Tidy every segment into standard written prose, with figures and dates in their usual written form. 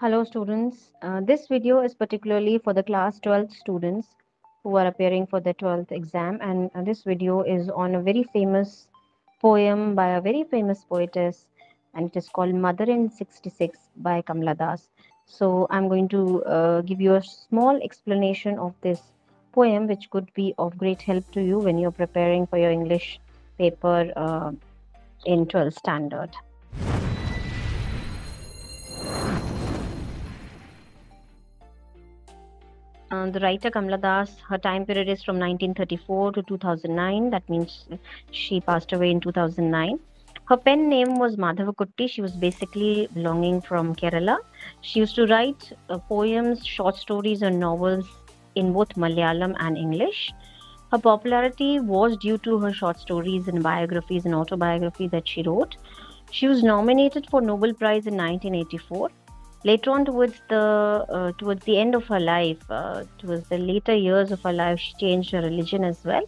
Hello students, this video is particularly for the class 12th students who are appearing for the 12th exam, and this video is on a very famous poem by a very famous poetess, and it is called Mother in 66 by Kamla Das. So I'm going to give you a small explanation of this poem which could be of great help to you when you're preparing for your English paper in 12th standard. The writer Kamla Das, her time period is from 1934 to 2009. That means she passed away in 2009. Her pen name was Madhavakutti. She was basically belonging from Kerala. She used to write poems, short stories, and novels in both Malayalam and English. Her popularity was due to her short stories and biographies and autobiography that she wrote. She was nominated for Nobel Prize in 1984. Later on, towards the end of her life, towards the later years of her life, she changed her religion as well.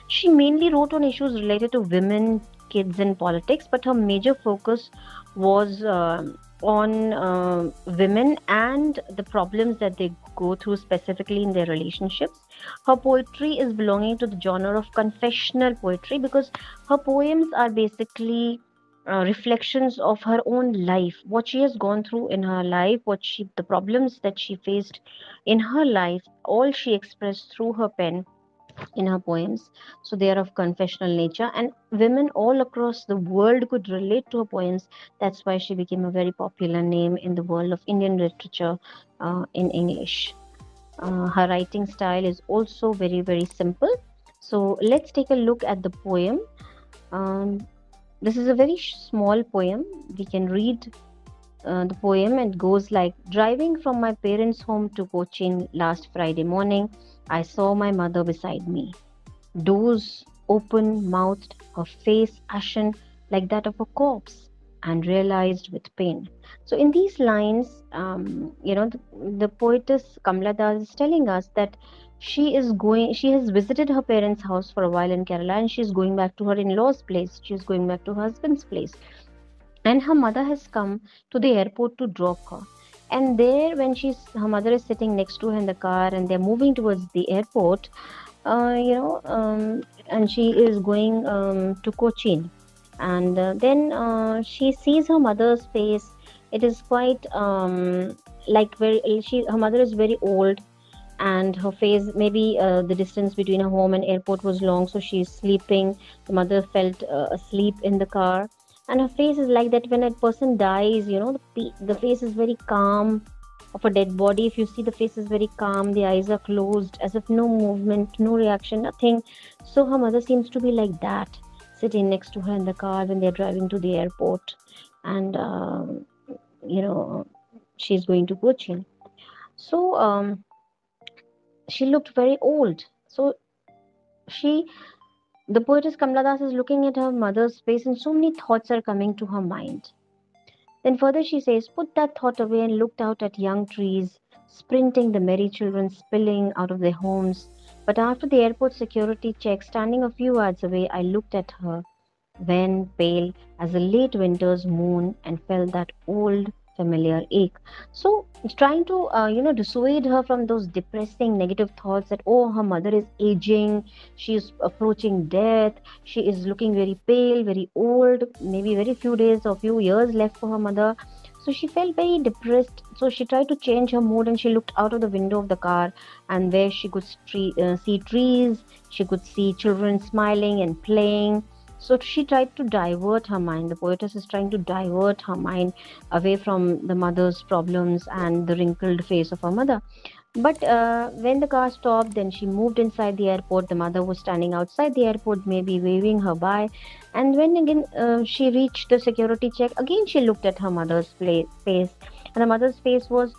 She mainly wrote on issues related to women, kids, and politics, but her major focus was on women and the problems that they go through specifically in their relationships. Her poetry is belonging to the genre of confessional poetry because her poems are basically reflections of her own life, what she has gone through in her life, the problems that she faced in her life, all she expressed through her pen in her poems. So they are of confessional nature, and women all across the world could relate to her poems. That's why she became a very popular name in the world of Indian literature in English. Her writing style is also very, very simple. So let's take a look at the poem. Um, this is a very small poem. We can read the poem, and goes like: Driving from my parents' home to Cochin last Friday morning, I saw my mother beside me. Doors open mouthed, her face ashen like that of a corpse, and realized with pain. So, in these lines, the poetess Kamla Das is telling us that she has visited her parents' house for a while in Kerala, and she's going back to her in law's place, she's going back to her husband's place, and her mother has come to the airport to drop her. And there, when her mother is sitting next to her in the car, and they're moving towards the airport, and she is going to Cochin, and then she sees her mother's face. It is quite like very she her mother is very old, and her face, maybe the distance between her home and airport was long, so she's sleeping. The mother felt asleep in the car, and her face is like that. When a person dies, the face is very calm of a dead body. If you see, the face is very calm, the eyes are closed, as if no movement, no reaction, nothing. So her mother seems to be like that, sitting next to her in the car when they're driving to the airport, and you know she's going to Cochin. So she looked very old. So she the poetess Kamla Das is looking at her mother's face, and so many thoughts are coming to her mind. Then further she says, put that thought away, and looked out at young trees, sprinting, the merry children spilling out of their homes. But after the airport security check, standing a few yards away, I looked at her, wan, pale as a late winter's moon, and felt that old familiar ache. So it's trying to dissuade her from those depressing negative thoughts that, oh, her mother is aging, she is approaching death, she is looking very pale, very old, maybe very few days or few years left for her mother. So she felt very depressed. So she tried to change her mood, and she looked out of the window of the car, and where she could see trees, she could see children smiling and playing. So she tried to divert her mind. The poetess is trying to divert her mind away from the mother's problems and the wrinkled face of her mother. But when the car stopped, then she moved inside the airport. The mother was standing outside the airport, maybe waving her by. And when again she reached the security check, again she looked at her mother's face. And the mother's face was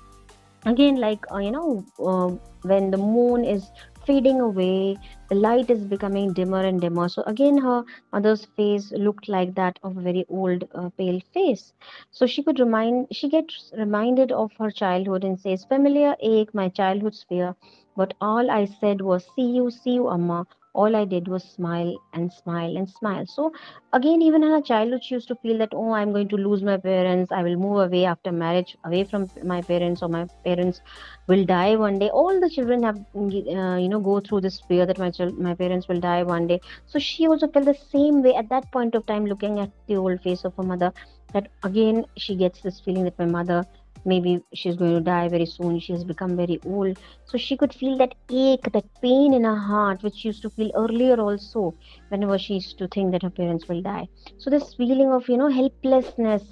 again like when the moon is fading away, the light is becoming dimmer and dimmer. So again her mother's face looked like that of a very old pale face. So she gets reminded of her childhood, and says, familiar ache, my childhood's fear, but all I said was, see you, amma, All I did was smile and smile and smile. So again, even in her childhood, she used to feel that, oh, I'm going to lose my parents. I will move away after marriage, away from my parents, or my parents will die one day. All the children have, go through this fear that my parents will die one day. So she also felt the same way at that point of time, looking at the old face of her mother. That again, she gets this feeling that my mother, maybe she's going to die very soon. She has become very old, so she could feel that ache, that pain in her heart, which she used to feel earlier also, whenever she used to think that her parents will die. So this feeling of, helplessness,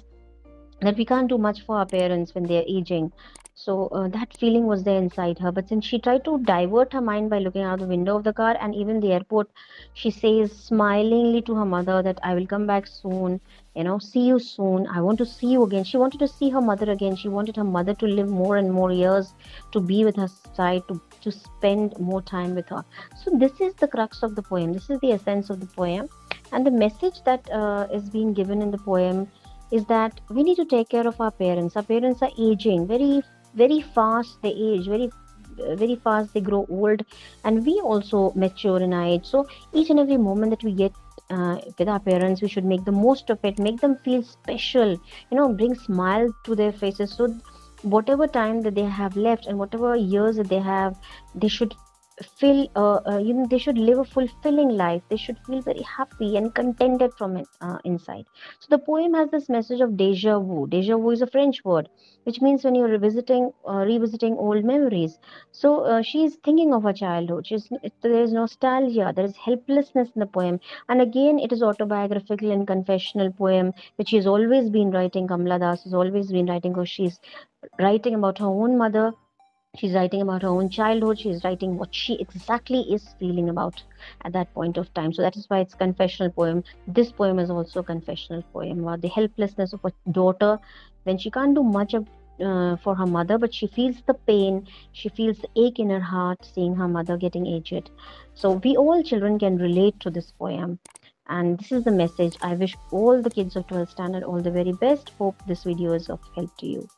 that we can't do much for our parents when they're aging. So that feeling was there inside her. But since she tried to divert her mind by looking out the window of the car and even the airport, she says smilingly to her mother that I will come back soon, see you soon. I want to see you again. She wanted to see her mother again. She wanted her mother to live more and more years, to be with her side, to spend more time with her. So this is the crux of the poem. This is the essence of the poem. And the message that is being given in the poem is that we need to take care of our parents. Our parents are aging very, very fast. They age very fast. They grow old, and we also mature in our age. So each and every moment that we get with our parents, we should make the most of it. Make them feel special. Bring smile to their faces. So whatever time that they have left and whatever years that they have, they should feel they should live a fulfilling life. They should feel very happy and contented from it inside. So the poem has this message of deja vu. Deja vu is a French word which means when you're revisiting old memories. So she's thinking of her childhood. There is nostalgia, there is helplessness in the poem. And again, it is autobiographical and confessional poem which she's always been writing. Kamala Das has always been writing, because she's writing about her own mother. She's writing about her own childhood. She's writing what she exactly is feeling about at that point of time. So that is why it's confessional poem. This poem is also a confessional poem about the helplessness of a daughter when she can't do much for her mother, but she feels the pain, she feels the ache in her heart seeing her mother getting aged. So we all children can relate to this poem. And this is the message. I wish all the kids of 12th standard all the very best. Hope this video is of help to you.